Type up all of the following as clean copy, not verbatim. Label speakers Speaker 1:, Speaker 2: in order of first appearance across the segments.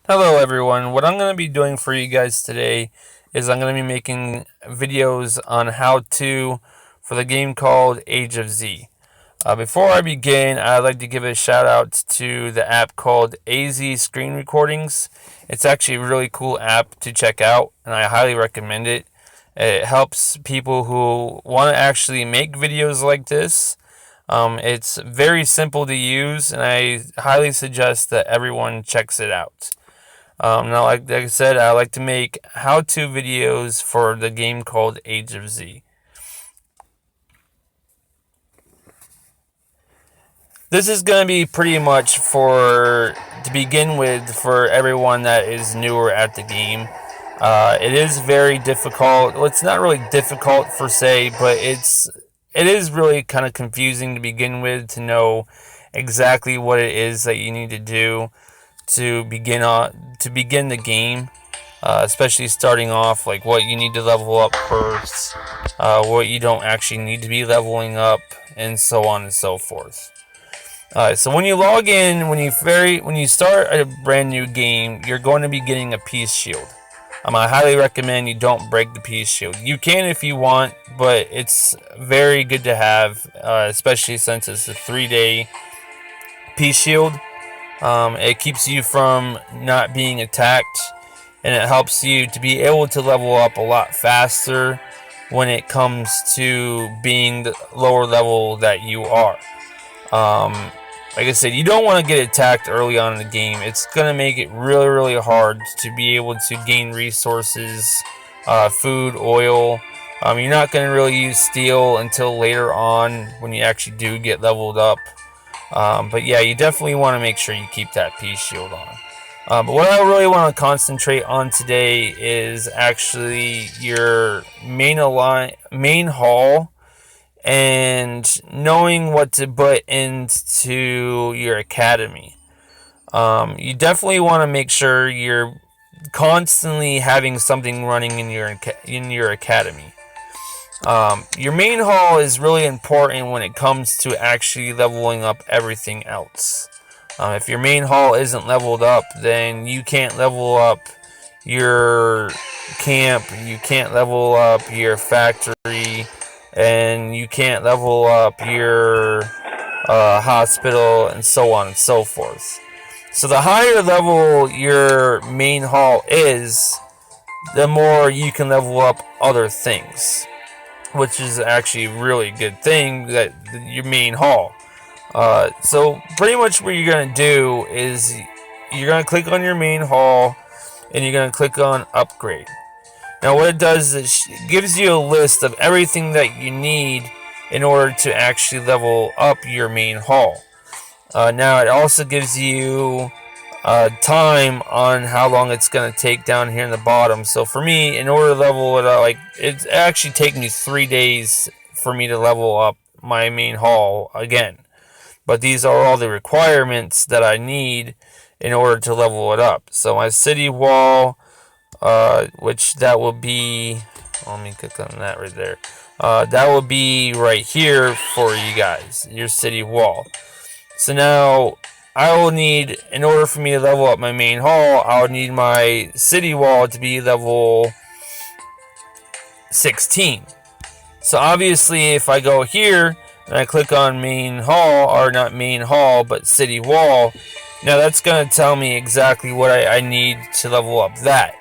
Speaker 1: Hello everyone, what I'm going to be doing for you guys today is I'm going to be making videos on how to for the game called Age of Z. Before I begin, I'd like to give a shout out to the app called AZ Screen Recordings. It's actually a really cool app to check out and I highly recommend it. It helps people who want to actually make videos like this. It's very simple to use and I highly suggest that everyone checks it out. Now, like I said, I like to make how-to videos for the game called Age of Z. This is going to be pretty much to begin with, for everyone that is newer at the game. It is very difficult. Well, it's not really difficult per se, but it is really kind of confusing to begin with to know exactly what it is that you need to do to begin the game. Especially starting off, like what you need to level up first, what you don't actually need to be leveling up, and so on and so forth. So when you log in, when you start a brand new game, you're going to be getting a peace shield. I highly recommend you don't break the peace shield. You can if you want, but it's very good to have, especially since it's a 3-day peace shield. It keeps you from not being attacked, and it helps you to be able to level up a lot faster when it comes to being the lower level that you are. Um, like I said, you don't want to get attacked early on in the game. It's going to make it really, really hard to be able to gain resources, food, oil. You're not going to really use steel until later on when you actually do get leveled up. But yeah, you definitely want to make sure you keep that peace shield on. But what I really want to concentrate on today is actually your main hall, and knowing what to put into your academy. You definitely want to make sure you're constantly having something running in your academy. Your main hall is really important when it comes to actually leveling up everything else. If your main hall isn't leveled up, then you can't level up your camp, you can't level up your factory, and you can't level up your hospital, and so on and so forth. So the higher level your main hall is, the more you can level up other things, which is actually a really good thing, that your main hall. So pretty much what you're gonna do is you're gonna click on your main hall and you're gonna click on upgrade. Now what it does is it gives you a list of everything that you need in order to actually level up your main hall. Now it also gives you time on how long it's going to take down here in the bottom. So for me, in order to level it up, like it's actually taken me 3 days for me to level up my main hall again. But these are all the requirements that I need in order to level it up. So my city wall, which that will be, let me click on that right there. That will be right here for you guys, your city wall. So now I will need, in order for me to level up my main hall, I would need my city wall to be level 16. So obviously if I go here and I click on main hall, or not main hall, but city wall, now that's going to tell me exactly what I need to level up that.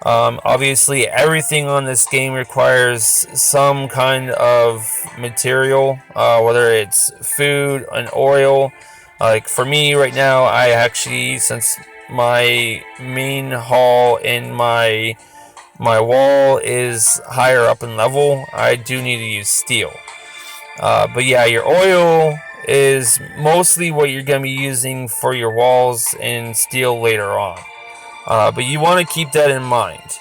Speaker 1: Obviously everything on this game requires some kind of material, whether it's food and oil. Like for me right now, I actually, since my main hall in my wall is higher up in level, I do need to use steel. But yeah, your oil is mostly what you're going to be using for your walls, and steel later on. But you want to keep that in mind.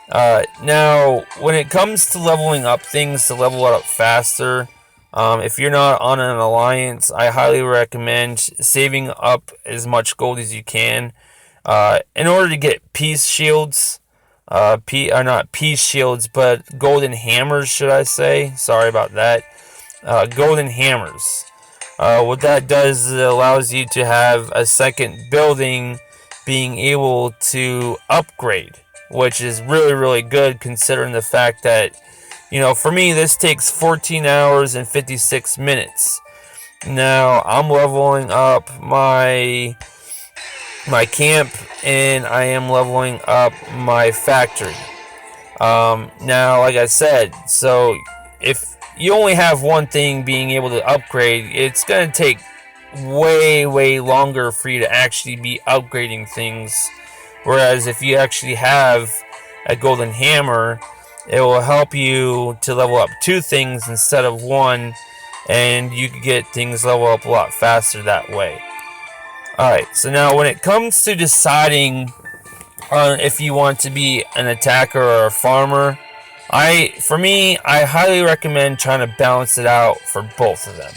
Speaker 1: Now, when it comes to leveling up things to level it up faster, if you're not on an alliance, I highly recommend saving up as much gold as you can. In order to get peace shields, not peace shields, but golden hammers, should I say? Sorry about that. Golden hammers. What that does is it allows you to have a second building being able to upgrade, which is really, really good considering the fact that, for me, this takes 14 hours and 56 minutes. Now, I'm leveling up my camp, and I am leveling up my factory. Now, like I said, so if you only have one thing being able to upgrade, it's going to take way, way longer for you to actually be upgrading things. Whereas if you actually have a golden hammer, it will help you to level up two things instead of one, and you can get things level up a lot faster that way. Alright, so now when it comes to deciding on if you want to be an attacker or a farmer, for me, I highly recommend trying to balance it out for both of them.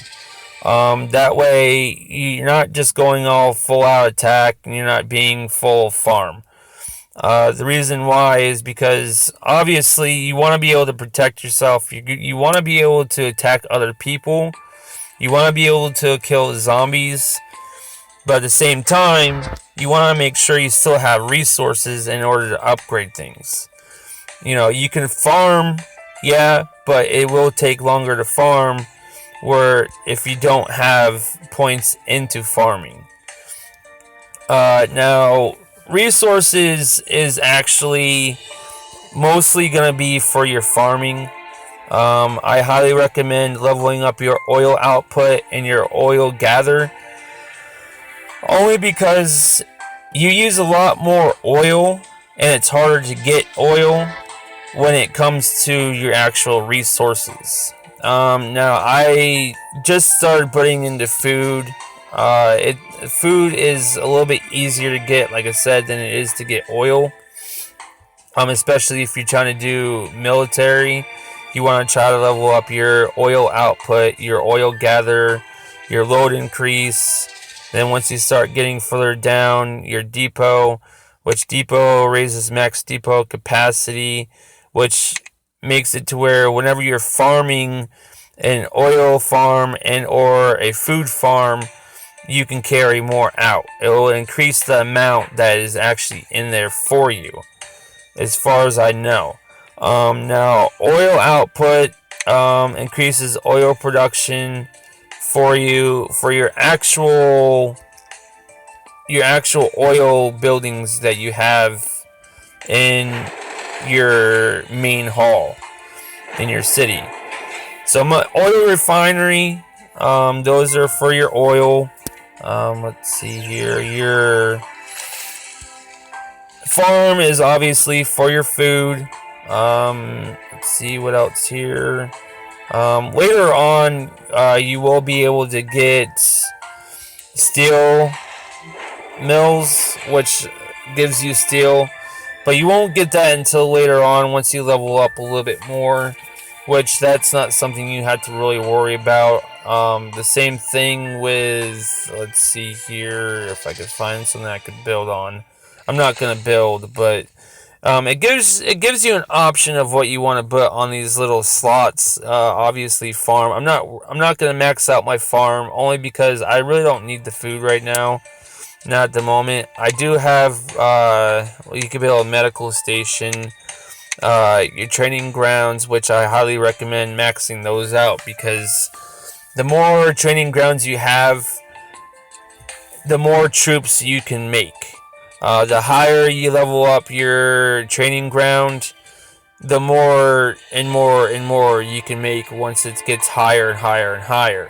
Speaker 1: That way, you're not just going all full out attack and you're not being full farm. The reason why is because obviously you want to be able to protect yourself. You want to be able to attack other people. You want to be able to kill zombies. But at the same time, you want to make sure you still have resources in order to upgrade things. You can farm, yeah, but it will take longer to farm where if you don't have points into farming. Now, resources is actually mostly going to be for your farming. I highly recommend leveling up your oil output and your oil gather. Only because you use a lot more oil and it's harder to get oil when it comes to your actual resources. Now, I just started putting into food. Food is a little bit easier to get, like I said, than it is to get oil. Especially if you're trying to do military. You want to try to level up your oil output, your oil gather, your load increase. Then once you start getting further down, your depot, which depot raises max depot capacity, which makes it to where whenever you're farming an oil farm and or a food farm, you can carry more out. It will increase the amount that is actually in there for you, as far as I know. Now, oil output increases oil production for you for your actual oil buildings that you have in your main hall in your city. So my oil refinery, those are for your oil. Let's see here. Your farm is obviously for your food. Let's see what else here. Later on, you will be able to get steel mills, which gives you steel, but you won't get that until later on once you level up a little bit more, which that's not something you have to really worry about. The same thing with, let's see here, if I could find something I could build on. I'm not going to build, but it gives you an option of what you want to put on these little slots. Obviously, farm. I'm not going to max out my farm only because I really don't need the food right now. Not at the moment. I do have. You could build a medical station. Your training grounds, which I highly recommend maxing those out because the more training grounds you have, the more troops you can make. The higher you level up your training ground, the more and more and more you can make once it gets higher and higher and higher.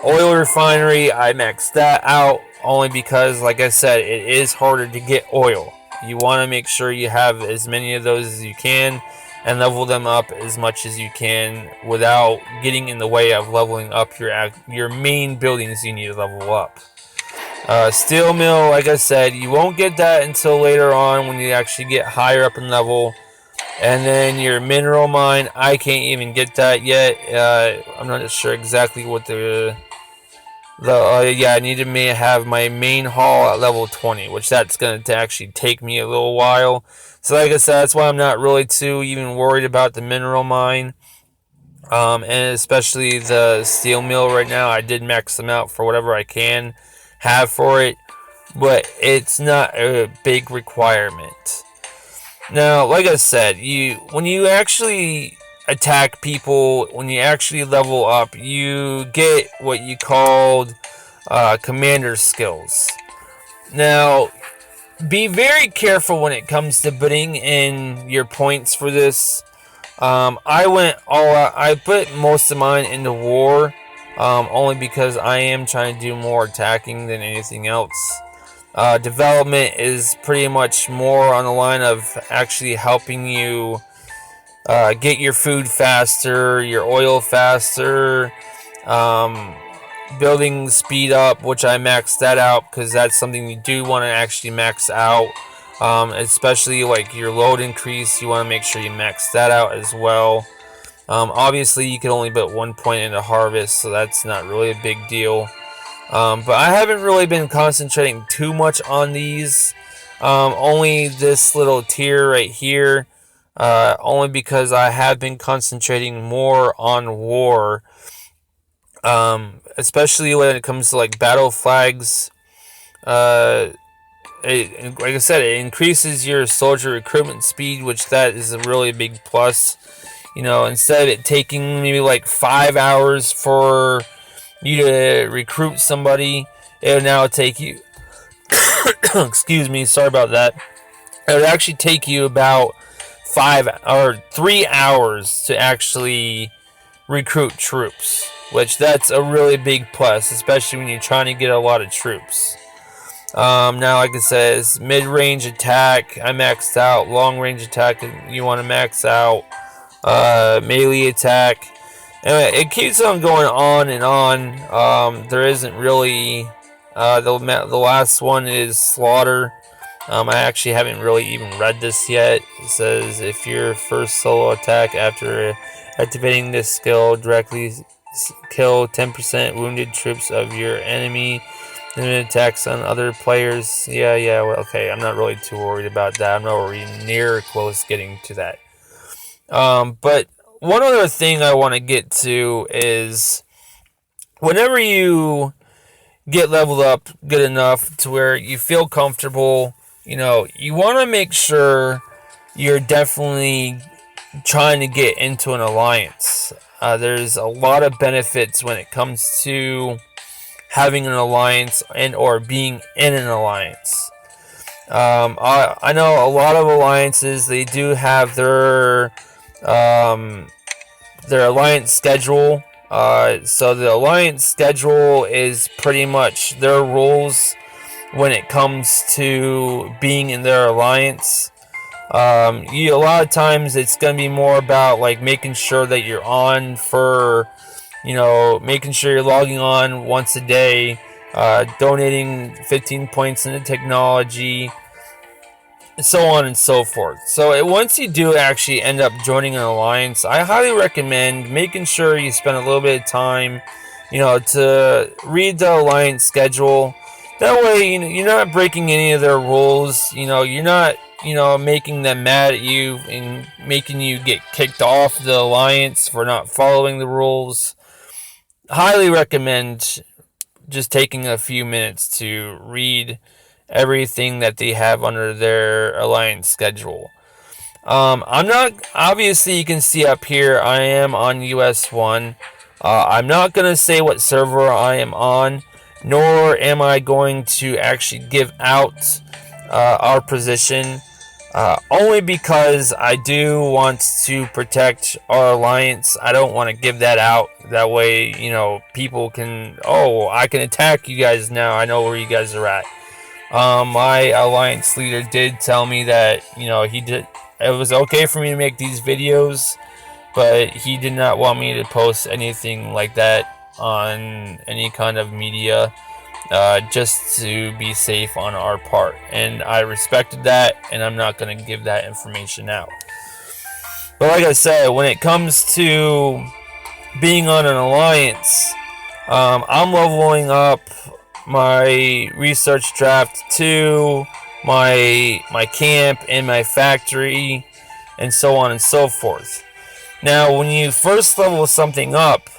Speaker 1: Oil refinery, I maxed that out only because, like I said, it is harder to get oil. You want to make sure you have as many of those as you can and level them up as much as you can without getting in the way of leveling up your main buildings you need to level up. Steel mill, like I said, you won't get that until later on when you actually get higher up in level. And then your mineral mine, I can't even get that yet. I'm not sure exactly what I need to have my main hall at level 20, which that's going to actually take me a little while. So like I said, that's why I'm not really too even worried about the mineral mine. And especially the steel mill right now. I did max them out for whatever I can have for it. but it's not a big requirement. Now, like I said, when you actually attack people, when you actually level up, you get what you called commander skills. Now, be very careful when it comes to putting in your points for this. I went all out. I put most of mine into war, only because I am trying to do more attacking than anything else. Development is pretty much more on the line of actually helping you get your food faster, your oil faster, building speed up, which I maxed that out because that's something you do want to actually max out. Especially like your load increase, you want to make sure you max that out as well. Obviously, you can only put 1 point into harvest, so that's not really a big deal. But I haven't really been concentrating too much on these. Only this little tier right here. Only because I have been concentrating more on war. Especially when it comes to like battle flags. Like I said, it increases your soldier recruitment speed, which that is a really big plus. Instead of it taking maybe like 5 hours for you to recruit somebody, it would now take you excuse me, sorry about that. It would actually take you about 3 hours to actually recruit troops, which that's a really big plus, especially when you're trying to get a lot of troops. Now, like it says, mid-range attack, I maxed out. Long-range attack, you want to max out. Melee attack. Anyway, it keeps on going on and on. There isn't really... the last one is Slaughter. I actually haven't really even read this yet. It says, if your first solo attack after activating this skill directly kill 10% wounded troops of your enemy, limited attacks on other players. Yeah, well, okay, I'm not really too worried about that. I'm not really near close getting to that. But one other thing I want to get to is whenever you get leveled up good enough to where you feel comfortable, you want to make sure you're definitely trying to get into an alliance. There's a lot of benefits when it comes to having an alliance and or being in an alliance. I know a lot of alliances, they do have their alliance schedule. So the alliance schedule is pretty much their rules when it comes to being in their alliance. A lot of times it's going to be more about like making sure that you're on for, making sure you're logging on once a day, donating 15 points into technology, and so on and so forth. So once you do actually end up joining an alliance, I highly recommend making sure you spend a little bit of time, to read the alliance schedule. That way, you're not breaking any of their rules. You're not, making them mad at you and making you get kicked off the alliance for not following the rules. Highly recommend just taking a few minutes to read everything that they have under their alliance schedule. I'm not, obviously you can see up here, I am on US1. I'm not going to say what server I am on, nor am I going to actually give out our position, only because I do want to protect our alliance. I don't want to give that out. That way, people can, I can attack you guys now. I know where you guys are at. My alliance leader did tell me that, it was okay for me to make these videos, but he did not want me to post anything like that on any kind of media, just to be safe on our part. And I respected that, and I'm not going to give that information out. But like I said, when it comes to being on an alliance, I'm leveling up my research draft to my camp and my factory, and so on and so forth. Now, when you first level something up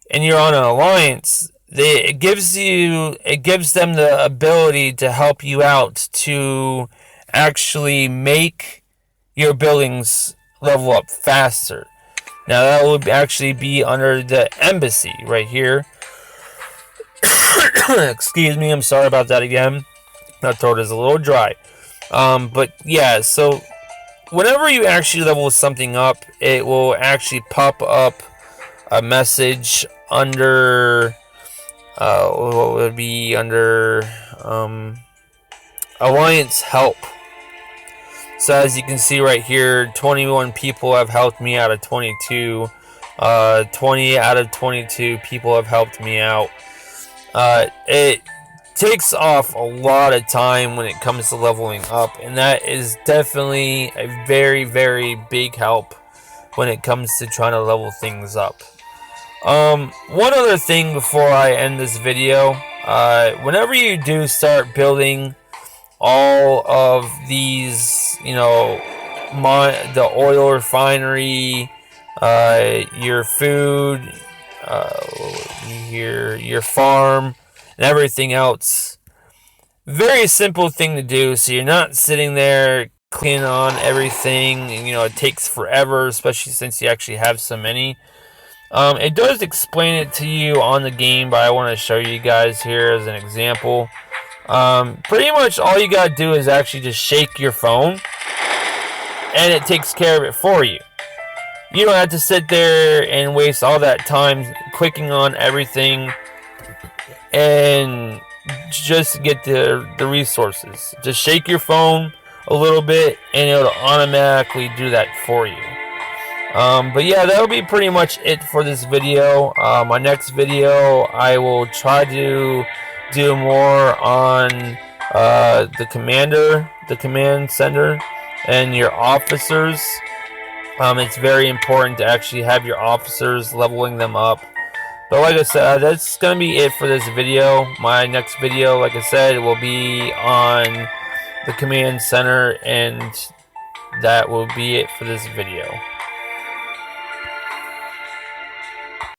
Speaker 1: and you're on an alliance, it gives them the ability to help you out to actually make your buildings level up faster. Now that would actually be under the embassy right here. Excuse me, I'm sorry about that again. My throat is a little dry. But yeah, so whenever you actually level something up, it will actually pop up a message under what would be under Alliance Help. So as you can see right here, 21 people have helped me out of 22. 20 out of 22 people have helped me out. It takes off a lot of time when it comes to leveling up, and that is definitely a very, very big help when it comes to trying to level things up. One other thing before I end this video, whenever you do start building all of these, you know, the oil refinery, your food, your farm, and everything else, very simple thing to do, so you're not sitting there cleaning on everything, and, you know, it takes forever, especially since you actually have so many. It does explain it to you on the game, but I want to show you guys here as an example. Pretty much all you gotta do is actually just shake your phone, and it takes care of it for you. You don't have to sit there and waste all that time clicking on everything and just get the resources. Just shake your phone a little bit, and it'll automatically do that for you. But yeah, that'll be pretty much it for this video. My next video, I will try to do more on the command center, and your officers. It's very important to actually have your officers, leveling them up. But like I said, that's going to be it for this video. My next video, like I said, will be on the command center, and that will be it for this video.